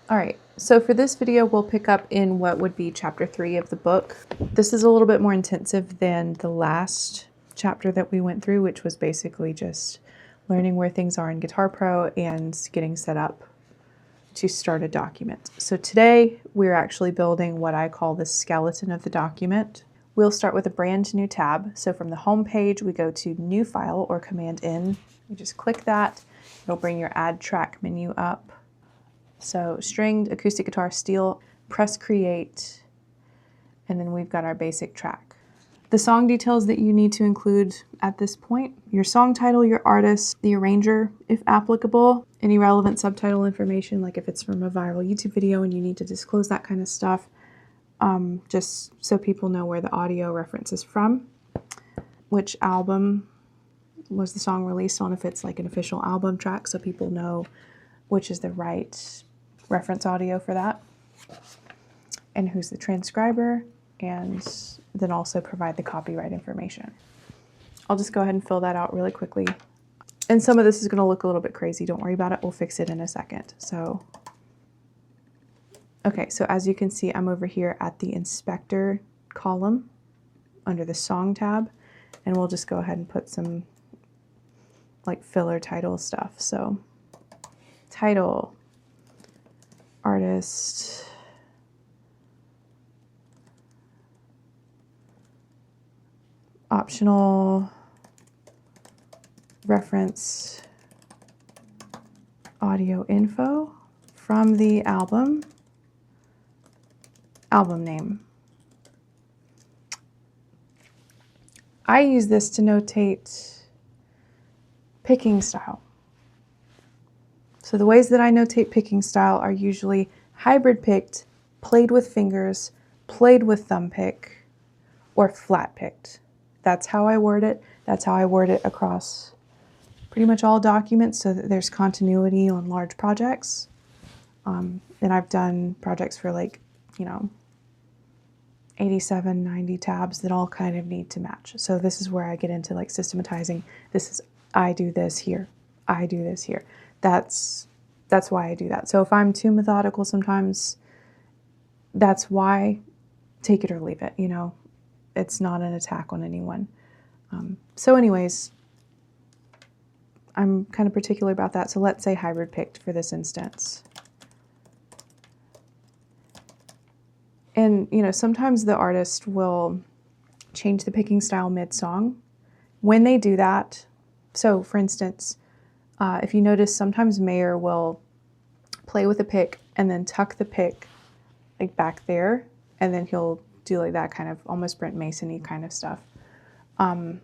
All right, so for this video, we'll pick up in what would be chapter 3 of the book. This is a little bit more intensive than the last chapter that we went through, which was basically just learning where things are in Guitar Pro and getting set up to start a document. So today we're actually building what I call the skeleton of the document. We'll start with a brand new tab. So from the home page, we go to New File or Command N. You just click that. It'll bring your Add Track menu up. So stringed, acoustic guitar, steel, press create, and then we've got our basic track. The song details that you need to include at this point: your song title, your artist, the arranger, if applicable, any relevant subtitle information, like if it's from a viral YouTube video and you need to disclose that kind of stuff, just so people know where the audio reference is from, which album was the song released on, if it's like an official album track, so people know which is the right reference audio for that, and who's the transcriber, and then also provide the copyright information. I'll just go ahead and fill that out really quickly. And some of this is going to look a little bit crazy. Don't worry about it. We'll fix it in a second. Okay, so as you can see, I'm over here at the inspector column under the song tab, and we'll just go ahead and put some like filler title stuff. So title, artist, optional, reference, audio info, from the album, album name. I use this to notate picking style. So the ways that I notate picking style are usually hybrid picked, played with fingers, played with thumb pick, or flat picked. That's how I word it. That's how I word it across pretty much all documents so that there's continuity on large projects. And I've done projects for 87, 90 tabs that all kind of need to match. So this is where I get into like systematizing. This is, I do this here, I do this here. That's why I do that. So if I'm too methodical sometimes, that's why. Take it or leave it, it's not an attack on anyone. So anyways, I'm kind of particular about that. So let's say hybrid picked for this instance. And, sometimes the artist will change the picking style mid-song. When they do that, so for instance, if you notice, sometimes Mayer will play with a pick and then tuck the pick like back there, and then he'll do like that kind of almost Brent Mason-y kind of stuff. That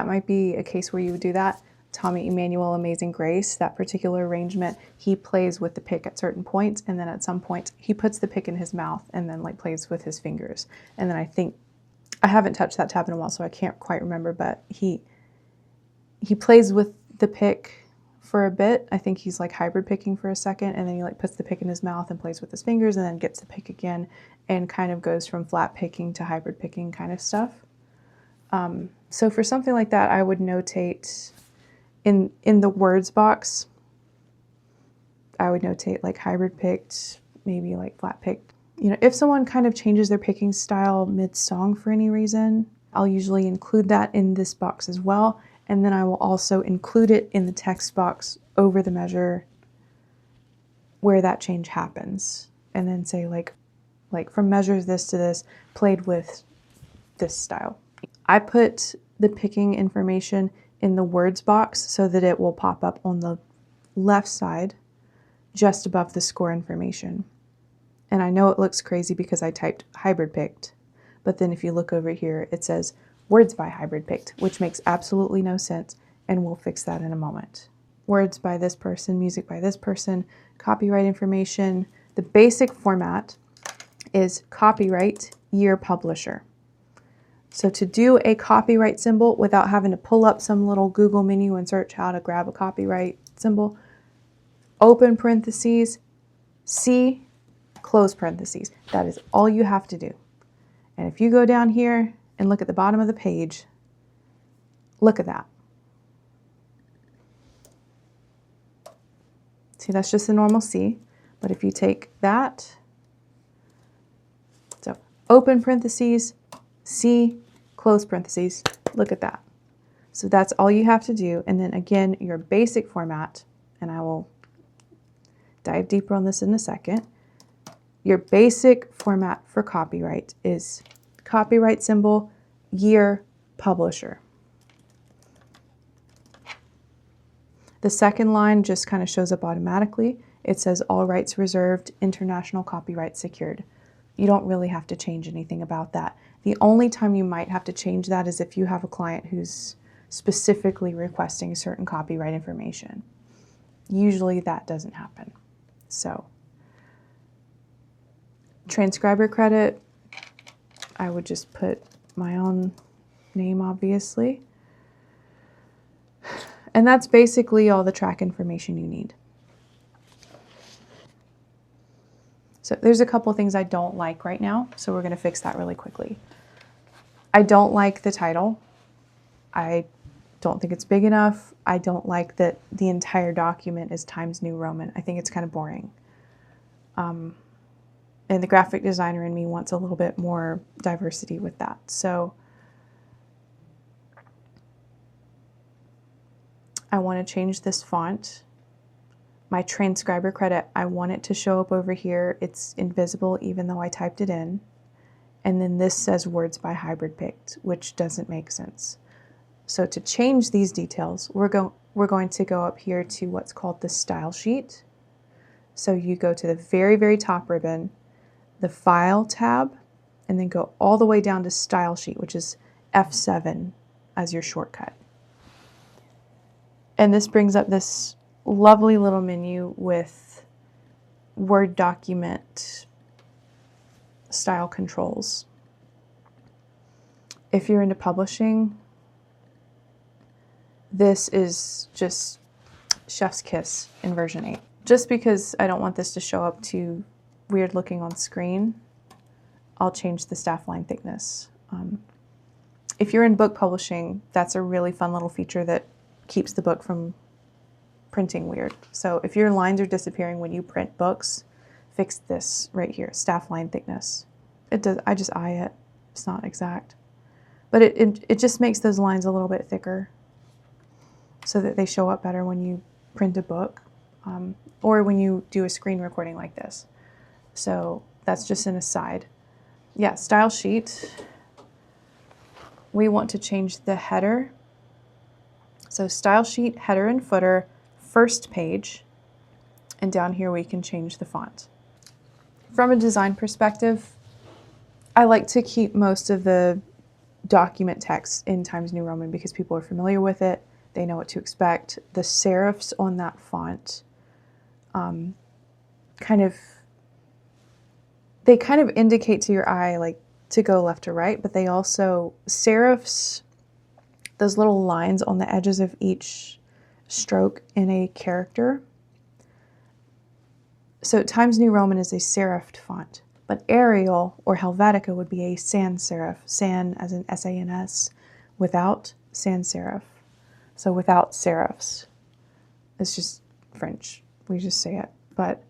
might be a case where you would do that. Tommy Emmanuel, Amazing Grace, that particular arrangement, he plays with the pick at certain points, and then at some point he puts the pick in his mouth and then like plays with his fingers. And then I haven't touched that tab in a while, so I can't quite remember, but he plays with the pick for a bit. I think he's like hybrid picking for a second, and then he like puts the pick in his mouth and plays with his fingers, and then gets the pick again and kind of goes from flat picking to hybrid picking kind of stuff. So for something like that, I would notate in the words box, I would notate like hybrid picked, maybe like flat picked. If someone kind of changes their picking style mid-song for any reason, I'll usually include that in this box as well. And then I will also include it in the text box over the measure where that change happens. And then say like from measures this to this, played with this style. I put the picking information in the words box so that it will pop up on the left side just above the score information. And I know it looks crazy because I typed hybrid picked, but then if you look over here, it says words by hybrid picked, which makes absolutely no sense, and we'll fix that in a moment. Words by this person, music by this person, copyright information. The basic format is copyright, year, publisher. So to do a copyright symbol without having to pull up some little Google menu and search how to grab a copyright symbol, open parentheses, C, close parentheses. That is all you have to do. And if you go down here and look at the bottom of the page, look at that. See, that's just a normal C. But if you take that, so open parentheses, C, close parentheses, look at that. So that's all you have to do. And then again, your basic format, and I will dive deeper on this in a second. Your basic format for copyright is copyright symbol, year, publisher. The second line just kind of shows up automatically. It says all rights reserved, international copyright secured. You don't really have to change anything about that. The only time you might have to change that is if you have a client who's specifically requesting certain copyright information. Usually that doesn't happen. So, transcriber credit, I would just put my own name, obviously. And that's basically all the track information you need. So there's a couple things I don't like right now, so we're going to fix that really quickly. I don't like the title. I don't think it's big enough. I don't like that the entire document is Times New Roman. I think it's kind of boring. And the graphic designer in me wants a little bit more diversity with that. So I want to change this font. My transcriber credit, I want it to show up over here. It's invisible even though I typed it in. And then this says words by hybrid picked, which doesn't make sense. So to change these details, we're going to go up here to what's called the style sheet. So you go to the very, very top ribbon, the File tab, and then go all the way down to Style Sheet, which is F7 as your shortcut. And this brings up this lovely little menu with Word document style controls. If you're into publishing, this is just chef's kiss in version 8. Just because I don't want this to show up too weird looking on screen, I'll change the staff line thickness. If you're in book publishing, that's a really fun little feature that keeps the book from printing weird. So if your lines are disappearing when you print books, fix this right here, staff line thickness. It does. I just eye it. It's not exact. But it just makes those lines a little bit thicker so that they show up better when you print a book or when you do a screen recording like this. So that's just an aside. Yeah, style sheet. We want to change the header. So style sheet, header and footer, first page, and down here we can change the font. From a design perspective, I like to keep most of the document text in Times New Roman because people are familiar with it. They know what to expect. The serifs on that font kind of indicate to your eye like to go left or right, but they also, serifs, those little lines on the edges of each stroke in a character. So Times New Roman is a serifed font, but Arial or Helvetica would be a sans serif, sans as in S-A-N-S, without sans serif. So without serifs. It's just French. We just say it. But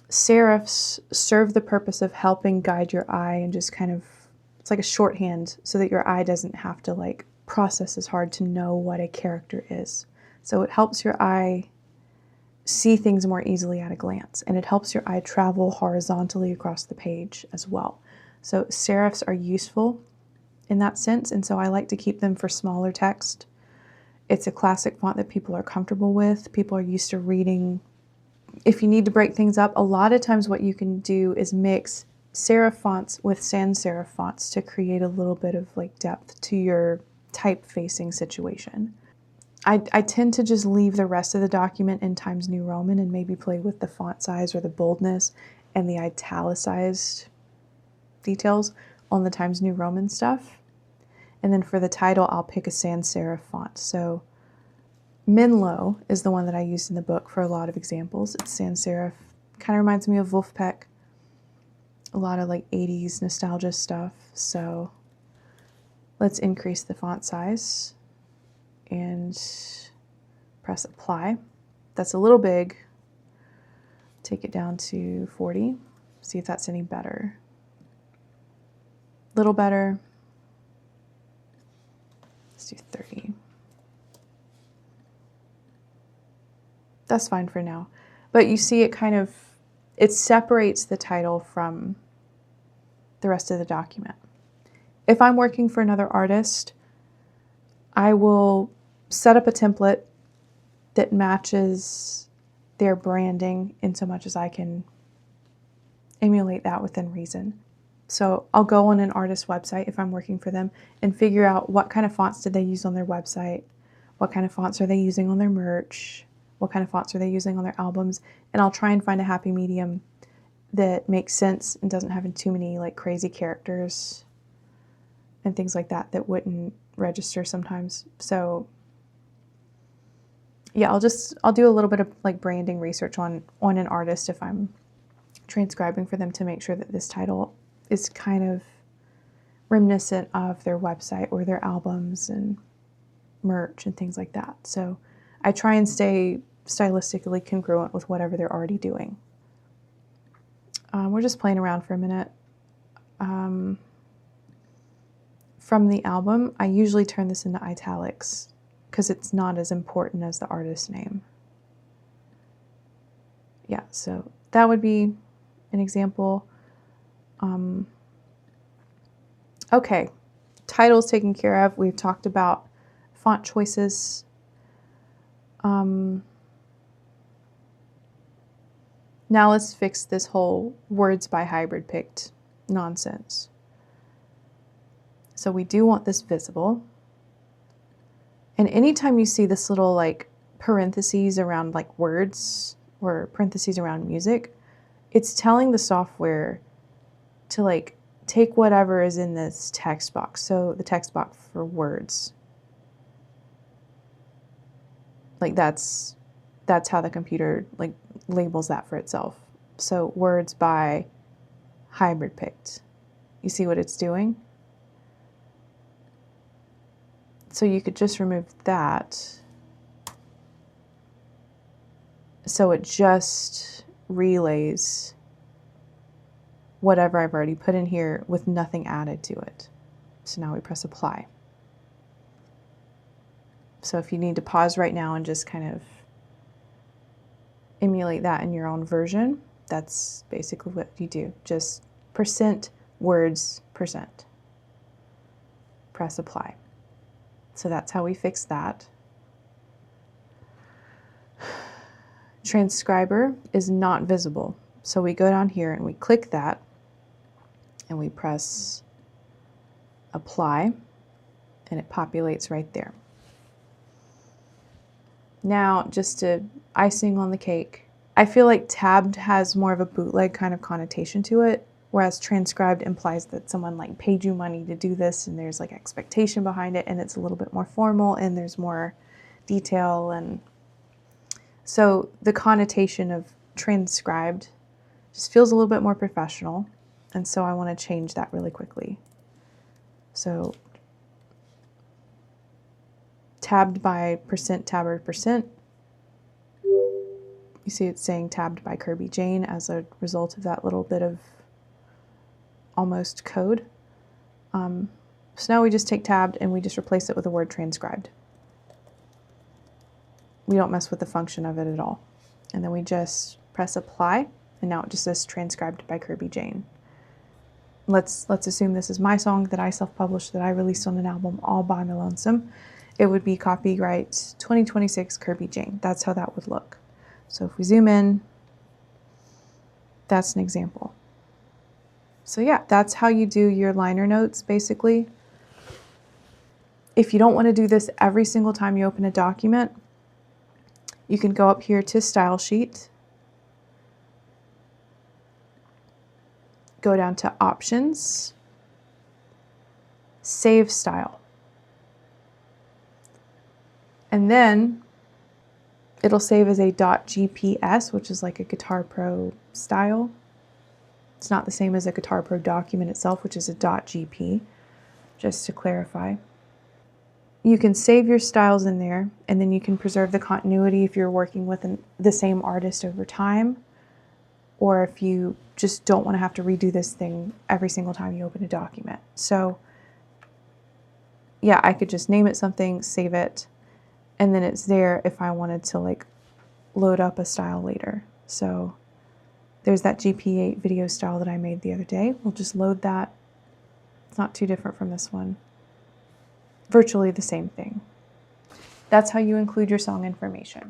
serifs serve the purpose of helping guide your eye and just kind of, it's like a shorthand so that your eye doesn't have to like process as hard to know what a character is. So it helps your eye see things more easily at a glance, and it helps your eye travel horizontally across the page as well. So serifs are useful in that sense, and so I like to keep them for smaller text. It's a classic font that people are comfortable with. People are used to reading. If you need to break things up, a lot of times what you can do is mix serif fonts with sans serif fonts to create a little bit of like depth to your typefacing situation. I tend to just leave the rest of the document in Times New Roman and maybe play with the font size or the boldness and the italicized details on the Times New Roman stuff. And then for the title, I'll pick a sans serif font. So Menlo is the one that I used in the book for a lot of examples. It's sans serif. Kind of reminds me of Wolfpack. A lot of like 80s nostalgia stuff. So let's increase the font size and press apply. That's a little big. take it down to 40, see if that's any better. Little better. Let's do 30. That's fine for now. But you see it separates the title from the rest of the document. If I'm working for another artist, I will set up a template that matches their branding in so much as I can emulate that within reason. So I'll go on an artist's website if I'm working for them and figure out what kind of fonts did they use on their website, what kind of fonts are they using on their merch, what kind of fonts are they using on their albums, and I'll try and find a happy medium that makes sense and doesn't have too many like crazy characters and things like that that wouldn't register sometimes. So yeah, I'll do a little bit of like branding research on an artist if I'm transcribing for them to make sure that this title is kind of reminiscent of their website or their albums and merch and things like that. So I try and stay stylistically congruent with whatever they're already doing. We're just playing around for a minute. From the album, I usually turn this into italics because it's not as important as the artist's name. Yeah, so that would be an example. Okay, titles taken care of. We've talked about font choices. Now let's fix this whole words by hybrid picked nonsense. So we do want this visible. And anytime you see this little like parentheses around like words or parentheses around music, it's telling the software to like take whatever is in this text box. So the text box for words. Like that's how the computer like labels that for itself. So words by hybrid picked. You see what it's doing? So you could just remove that. So it just relays whatever I've already put in here with nothing added to it. So now we press apply. So if you need to pause right now and just kind of emulate that in your own version, that's basically what you do. Just %words%. Press apply. So that's how we fix that. Transcriber is not visible. So we go down here and we click that and we press apply and it populates right there. Now, just to icing on the cake, I feel like tabbed has more of a bootleg kind of connotation to it, whereas transcribed implies that someone like paid you money to do this and there's like expectation behind it and it's a little bit more formal and there's more detail. And so the connotation of transcribed just feels a little bit more professional. And so I want to change that really quickly. So tabbed by %tabber%. You see it's saying tabbed by Kirby Jane as a result of that little bit of almost code. So now we just take tabbed and we just replace it with the word transcribed. We don't mess with the function of it at all. And then we just press apply and now it just says transcribed by Kirby Jane. Let's assume this is my song that I self-published, that I released on an album all by my lonesome. It would be copyright 2026 Kirby Jane. That's how that would look. So if we zoom in, that's an example. So yeah, that's how you do your liner notes, basically. If you don't want to do this every single time you open a document, you can go up here to Style Sheet, go down to Options, Save Style. And then it'll save as a .gps, which is like a Guitar Pro style. It's not the same as a Guitar Pro document itself, which is a .gp, just to clarify. You can save your styles in there, and then you can preserve the continuity if you're working with the same artist over time. or if you just don't want to have to redo this thing every single time you open a document. So yeah, I could just name it something, save it, and then it's there if I wanted to like load up a style later. So there's that GP8 video style that I made the other day. We'll just load that. It's not too different from this one. Virtually the same thing. That's how you include your song information.